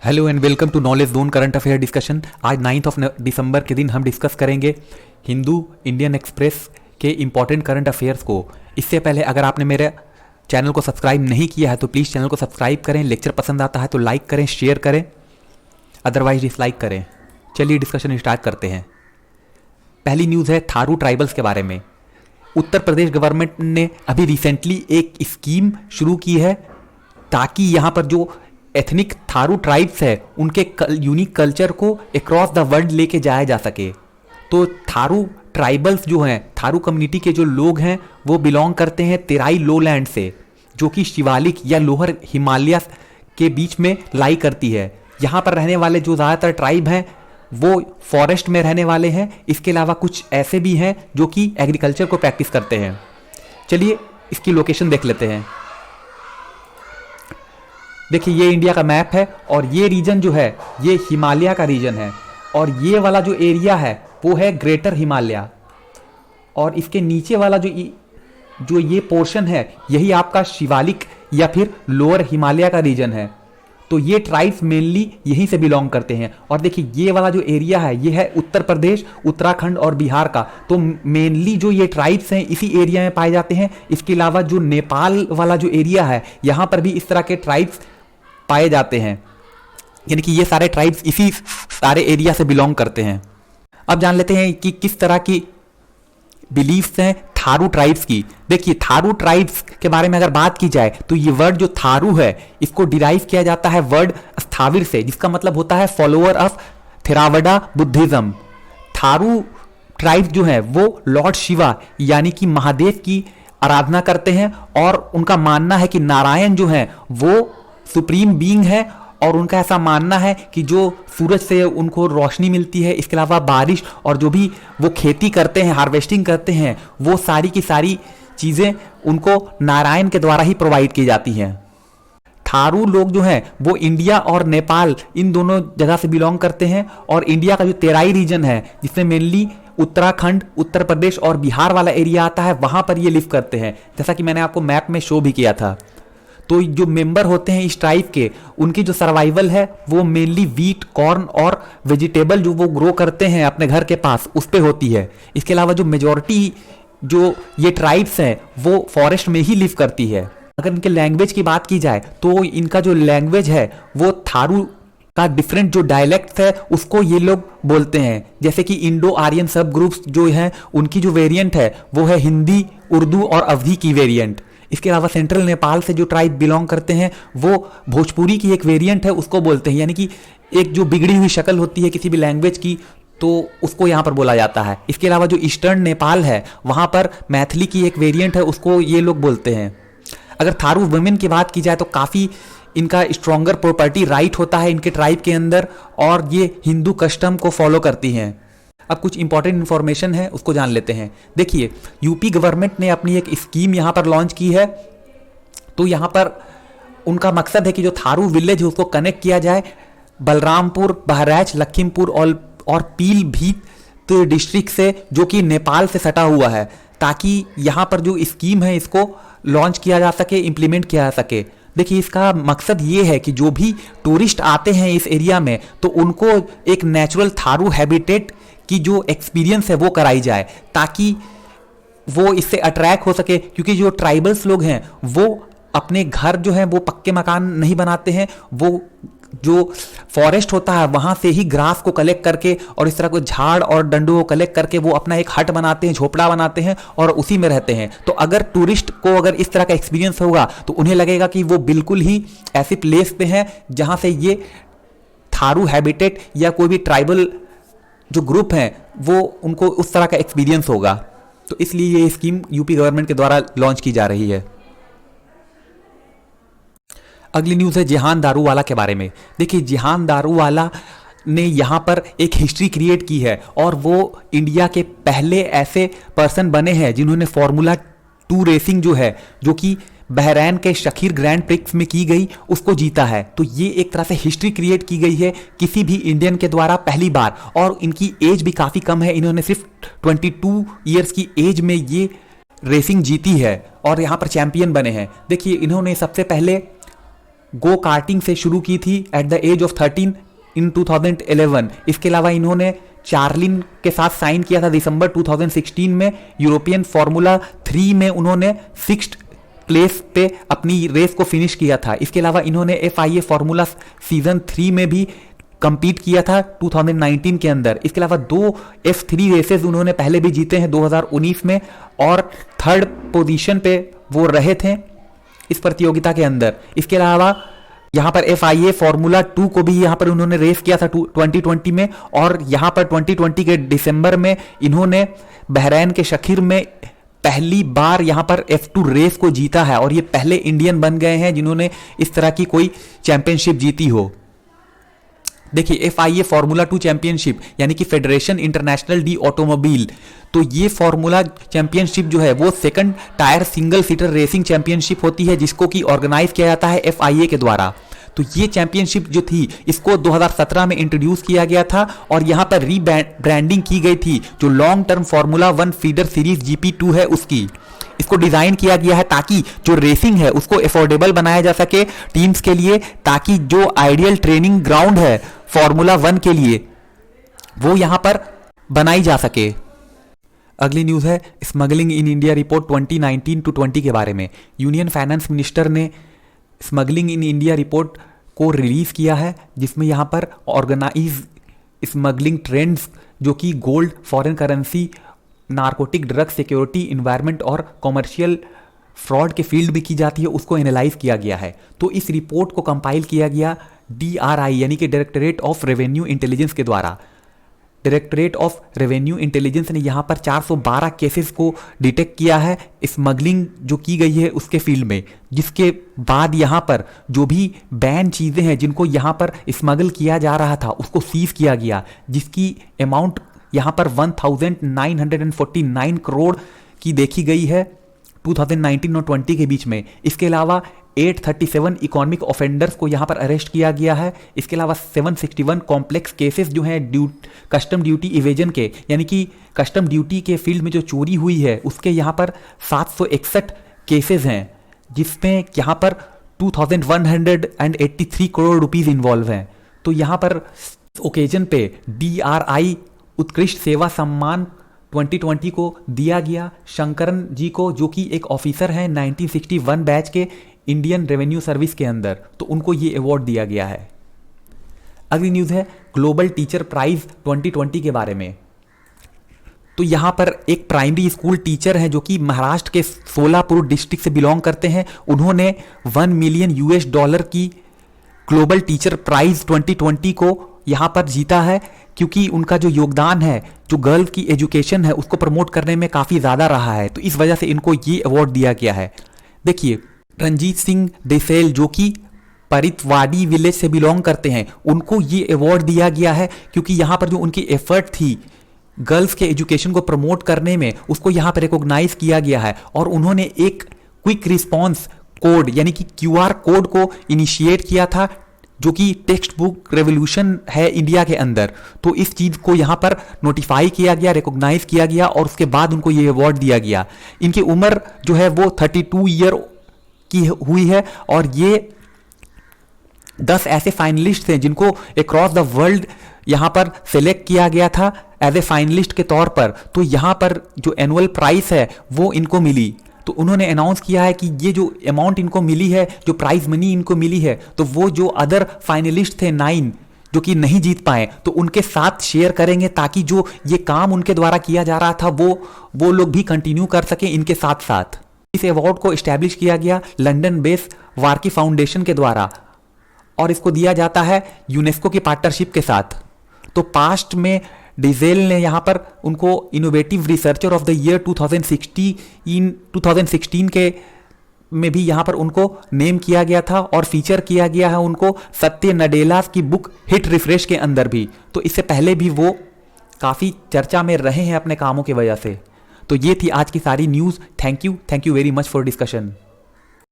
Hello and welcome to knowledge zone current affair discussion. आज 9 दिसंबर के दिन हम डिस्कस करेंगे हिंदू इंडियन एक्सप्रेस के इंपॉर्टेंट करंट अफेयर्स को। इससे पहले अगर आपने मेरे चैनल को सब्सक्राइब नहीं किया है तो प्लीज़ चैनल को सब्सक्राइब करें। लेक्चर पसंद आता है तो लाइक करें, शेयर करें, अदरवाइज डिसलाइक करें। चलिए डिस्कशन स्टार्ट करते हैं। पहली न्यूज़ है थारू ट्राइबल्स के बारे में। उत्तर प्रदेश गवर्नमेंट ने अभी रिसेंटली एक स्कीम शुरू की है ताकि यहाँ पर जो एथनिक थारू ट्राइब्स है उनके यूनिक कल्चर को अक्रॉस द वर्ल्ड लेके जाया जा सके। तो थारू ट्राइबल्स जो हैं, थारू कम्युनिटी के जो लोग हैं वो बिलोंग करते हैं तेराई लोलैंड से, जो कि शिवालिक या लोअर हिमालय के बीच में लाई करती है। यहाँ पर रहने वाले जो ज़्यादातर ट्राइब हैं वो फॉरेस्ट में रहने वाले हैं। इसके अलावा कुछ ऐसे भी हैं जो कि एग्रीकल्चर को प्रैक्टिस करते हैं। चलिए इसकी लोकेशन देख लेते हैं। देखिए ये इंडिया का मैप है और ये रीजन जो है ये हिमालय का रीजन है और ये वाला जो एरिया है वो है ग्रेटर हिमालय और इसके नीचे वाला जो ये पोर्शन है यही आपका शिवालिक या फिर लोअर हिमालय का रीजन है। तो ये ट्राइब्स मेनली यहीं से बिलोंग करते हैं। और देखिए ये वाला जो एरिया है ये है उत्तर प्रदेश, उत्तराखंड और बिहार का। तो मेनली जो ये ट्राइब्स हैं इसी एरिया में पाए जाते हैं। इसके अलावा जो नेपाल वाला जो एरिया है यहाँ पर भी इस तरह के ट्राइब्स पाए जाते हैं, यानी कि ये सारे ट्राइब्स इसी सारे एरिया से बिलोंग करते हैं। अब जान लेते हैं कि किस तरह की बिलीफ्स हैं थारू ट्राइब्स की। देखिए थारू ट्राइब्स के बारे में अगर बात की जाए तो ये वर्ड जो थारू है इसको डिराइव किया जाता है वर्ड स्थाविर से, जिसका मतलब होता है follower of Theravada Buddhism. Tharu tribes जो है वो लॉर्ड शिवा यानी कि महादेव की आराधना करते हैं और उनका मानना है कि नारायण जो है वो सुप्रीम बीइंग है और उनका ऐसा मानना है कि जो सूरज से उनको रोशनी मिलती है, इसके अलावा बारिश और जो भी वो खेती करते हैं, हार्वेस्टिंग करते हैं, वो सारी की सारी चीज़ें उनको नारायण के द्वारा ही प्रोवाइड की जाती हैं। थारू लोग जो हैं वो इंडिया और नेपाल इन दोनों जगह से बिलोंग करते हैं और इंडिया का जो तेराई रीजन है जिसमें मेनली उत्तराखंड, उत्तर प्रदेश और बिहार वाला एरिया आता है वहाँ पर ये लिव करते हैं, जैसा कि मैंने आपको मैप में शो भी किया था। तो जो मेंबर होते हैं इस ट्राइब के, उनकी जो सर्वाइवल है वो मेनली वीट, कॉर्न और वेजिटेबल जो वो ग्रो करते हैं अपने घर के पास उस पे होती है। इसके अलावा जो मेजॉरिटी जो ये ट्राइब्स हैं वो फॉरेस्ट में ही लिव करती है। अगर इनके लैंग्वेज की बात की जाए तो इनका जो लैंग्वेज है वो थारू का डिफरेंट जो डायलेक्ट्स है उसको ये लोग बोलते हैं। जैसे कि इंडो आर्यन सब ग्रुप्स जो हैं उनकी जो वेरिएंट है वो है हिंदी, उर्दू और अवधी की वेरिएंट। इसके अलावा सेंट्रल नेपाल से जो ट्राइब बिलोंग करते हैं वो भोजपुरी की एक वेरिएंट है उसको बोलते हैं, यानी कि एक जो बिगड़ी हुई शक्ल होती है किसी भी लैंग्वेज की तो उसको यहाँ पर बोला जाता है। इसके अलावा जो ईस्टर्न नेपाल है वहाँ पर मैथिली की एक वेरिएंट है उसको ये लोग बोलते हैं। अगर थारू वुमेन की बात की जाए तो काफ़ी इनका स्ट्रॉन्गर प्रॉपर्टी राइट होता है इनके ट्राइब के अंदर और ये हिंदू कस्टम को फॉलो करती हैं। अब कुछ इंपॉर्टेंट इन्फॉर्मेशन है उसको जान लेते हैं। देखिए यूपी गवर्नमेंट ने अपनी एक स्कीम यहाँ पर लॉन्च की है। तो यहाँ पर उनका मकसद है कि जो थारू विलेज है उसको कनेक्ट किया जाए बलरामपुर, बहराइच, लखीमपुर और पीलीभीत डिस्ट्रिक्ट से जो कि नेपाल से सटा हुआ है, ताकि यहाँ पर जो स्कीम है इसको लॉन्च किया जा सके, इम्प्लीमेंट किया जा सके। देखिए इसका मकसद ये है कि जो भी टूरिस्ट आते हैं इस एरिया में तो उनको एक नेचुरल थारू हैबिटेट की जो एक्सपीरियंस है वो कराई जाए ताकि वो इससे अट्रैक्ट हो सके। क्योंकि जो ट्राइबल्स लोग हैं वो अपने घर जो है वो पक्के मकान नहीं बनाते हैं, वो जो फॉरेस्ट होता है वहाँ से ही ग्रास को कलेक्ट करके और इस तरह को झाड़ और डंडों को कलेक्ट करके वो अपना एक हट बनाते हैं, झोपड़ा बनाते हैं और उसी में रहते हैं। तो अगर टूरिस्ट को अगर इस तरह का एक्सपीरियंस होगा तो उन्हें लगेगा कि वो बिल्कुल ही ऐसी प्लेस पे हैं जहाँ से ये थारू हैबिटेट या कोई भी ट्राइबल जो ग्रुप हैं वो उनको उस तरह का एक्सपीरियंस होगा। तो इसलिए ये स्कीम यूपी गवर्नमेंट के द्वारा लॉन्च की जा रही है। अगली न्यूज़ है जिहान दारूवाला के बारे में। देखिए जिहान दारूवाला ने यहाँ पर एक हिस्ट्री क्रिएट की है और वो इंडिया के पहले ऐसे पर्सन बने हैं जिन्होंने फार्मूला 2 रेसिंग जो है जो कि बहरैन के शकीर ग्रैंड प्रिक्स में की गई उसको जीता है। तो ये एक तरह से हिस्ट्री क्रिएट की गई है किसी भी इंडियन के द्वारा पहली बार, और इनकी एज भी काफ़ी कम है। इन्होंने सिर्फ 22 ईयर्स की एज में ये रेसिंग जीती है और यहाँ पर चैंपियन बने हैं। देखिए इन्होंने सबसे पहले गो कार्टिंग से शुरू की थी एट द एज ऑफ 13 इन 2011। इसके अलावा इन्होंने चार्लिन के साथ साइन किया था दिसंबर 2016 में। यूरोपियन फार्मूला 3 में उन्होंने 6th प्लेस पे अपनी रेस को फिनिश किया था। इसके अलावा इन्होंने FIA फार्मूला सीजन 3 में भी कंपीट किया था 2019 के अंदर। इसके अलावा 2 F3 रेसेस उन्होंने पहले भी जीते हैं 2019 में, और 3rd पोजीशन पे वो रहे थे इस प्रतियोगिता के अंदर। इसके अलावा यहाँ पर FIA फार्मूला 2 को भी यहाँ पर उन्होंने रेस किया था 2020 में, और यहाँ पर 2020 के दिसंबर में इन्होंने बहरैन के शकीर में पहली बार यहाँ पर F2 रेस को जीता है, और ये पहले इंडियन बन गए हैं जिन्होंने इस तरह की कोई चैंपियनशिप जीती हो। देखिए FIA फार्मूला 2 चैंपियनशिप यानी कि फेडरेशन इंटरनेशनल डी ऑटोमोबाइल, तो ये फार्मूला चैंपियनशिप जो है वो second tier single seater racing championship होती है, जिसको कि ऑर्गेनाइज किया जाता है FIA के द्वारा। तो ये चैंपियनशिप जो थी इसको 2017 में इंट्रोड्यूस किया गया था, और यहाँ पर रीब्रांडिंग की गई थी जो long term formula 1 feeder series GP2 है उसकी। इसको डिजाइन किया गया है ताकि जो रेसिंग है उसको अफोर्डेबल बनाया जा सके टीम्स के लिए, ताकि जो आइडियल ट्रेनिंग ग्राउंड है फार्मूला 1 के लिए वो यहां पर बनाई जा सके। अगली न्यूज है स्मगलिंग इन इंडिया रिपोर्ट 2019-20 के बारे में। यूनियन फाइनेंस मिनिस्टर ने स्मगलिंग इन इंडिया रिपोर्ट को रिलीज किया है, जिसमें यहां पर ऑर्गेनाइज स्मगलिंग ट्रेंड्स जो कि gold, foreign currency, narcotic drug, security, environment और कॉमर्शियल फ्रॉड के फील्ड में की जाती है, उसको एनालाइज किया गया है। तो इस रिपोर्ट को कंपाइल किया गया DRI यानी कि डायरेक्टरेट ऑफ रेवेन्यू इंटेलिजेंस के द्वारा। डायरेक्टरेट ऑफ रेवेन्यू इंटेलिजेंस ने यहाँ पर 412 केसेस को डिटेक्ट किया है स्मगलिंग जो की गई है उसके फील्ड में, जिसके बाद यहाँ पर जो भी बैन चीज़ें हैं जिनको यहाँ पर स्मगल किया जा रहा था उसको सीज किया गया, जिसकी अमाउंट यहाँ पर 1949 करोड़ की देखी गई है 2019 और 20 के बीच में। इसके अलावा 837 इकोनॉमिक ऑफेंडर्स को यहाँ पर अरेस्ट किया गया है। इसके अलावा 761 कॉम्प्लेक्स केसेस जो हैं कस्टम ड्यूटी इवेजन के, यानी कि कस्टम ड्यूटी के फील्ड में जो चोरी हुई है उसके यहाँ पर 761 केसेस हैं, जिसमें यहाँ पर 2183 करोड़ रुपीस इन्वॉल्व हैं। तो यहाँ पर ओकेजन पे DRI उत्कृष्ट सेवा सम्मान 2020 को दिया गया शंकरन जी को, जो कि एक ऑफिसर हैं 1961 बैच के इंडियन रेवेन्यू सर्विस के अंदर, तो उनको ये अवार्ड दिया गया है। अगली न्यूज़ है ग्लोबल टीचर प्राइज 2020 के बारे में। तो यहाँ पर एक प्राइमरी स्कूल टीचर हैं जो कि महाराष्ट्र के सोलापुर डिस्ट्रिक्ट से बिलोंग करते हैं। उन्होंने $1 मिलियन की ग्लोबल टीचर प्राइज 2020 को यहाँ पर जीता है, क्योंकि उनका जो योगदान है जो गर्ल की एजुकेशन है उसको प्रमोट करने में काफ़ी ज़्यादा रहा है, तो इस वजह से इनको ये अवार्ड दिया गया है। देखिए रंजीत सिंह देसेल जो कि परितवाड़ी विलेज से बिलोंग करते हैं, उनको ये अवार्ड दिया गया है क्योंकि यहाँ पर जो उनकी एफर्ट थी गर्ल्स के एजुकेशन को प्रमोट करने में उसको यहाँ पर रिकॉग्नाइज किया गया है, और उन्होंने एक क्विक रिस्पॉन्स कोड यानी कि QR कोड को इनिशिएट किया था जो कि टेक्स्ट बुक रेवोल्यूशन है इंडिया के अंदर। तो इस चीज़ को यहाँ पर नोटिफाई किया गया, रिकॉग्नाइज किया गया, और उसके बाद उनको ये अवार्ड दिया गया। इनकी उम्र जो है वो 32 ईयर की हुई है, और ये 10 ऐसे फाइनलिस्ट हैं जिनको अक्रॉस द वर्ल्ड यहाँ पर सेलेक्ट किया गया था एज ए फाइनलिस्ट के तौर पर। तो यहाँ पर जो एनुअल प्राइस है वो इनको मिली, तो उन्होंने अनाउंस किया है कि ये जो अमाउंट इनको मिली है, जो प्राइज मनी इनको मिली है, तो वो जो अदर फाइनलिस्ट थे 9 जो कि नहीं जीत पाए, तो उनके साथ शेयर करेंगे ताकि जो ये काम उनके द्वारा किया जा रहा था वो लोग भी कंटिन्यू कर सकें इनके साथ साथ। इस अवार्ड को इस्टेब्लिश किया गया लंदन बेस्ड वार्की फाउंडेशन के द्वारा, और इसको दिया जाता है यूनेस्को की पार्टनरशिप के साथ। तो पास्ट में डिजेल ने यहाँ पर उनको innovative researcher of the year 2016 के में भी यहाँ पर उनको नेम किया गया था, और फीचर किया गया है उनको सत्य नडेला की बुक हिट रिफ्रेश के अंदर भी। तो इससे पहले भी वो काफ़ी चर्चा में रहे हैं अपने कामों की वजह से। तो ये थी आज की सारी news. Thank you very much for discussion.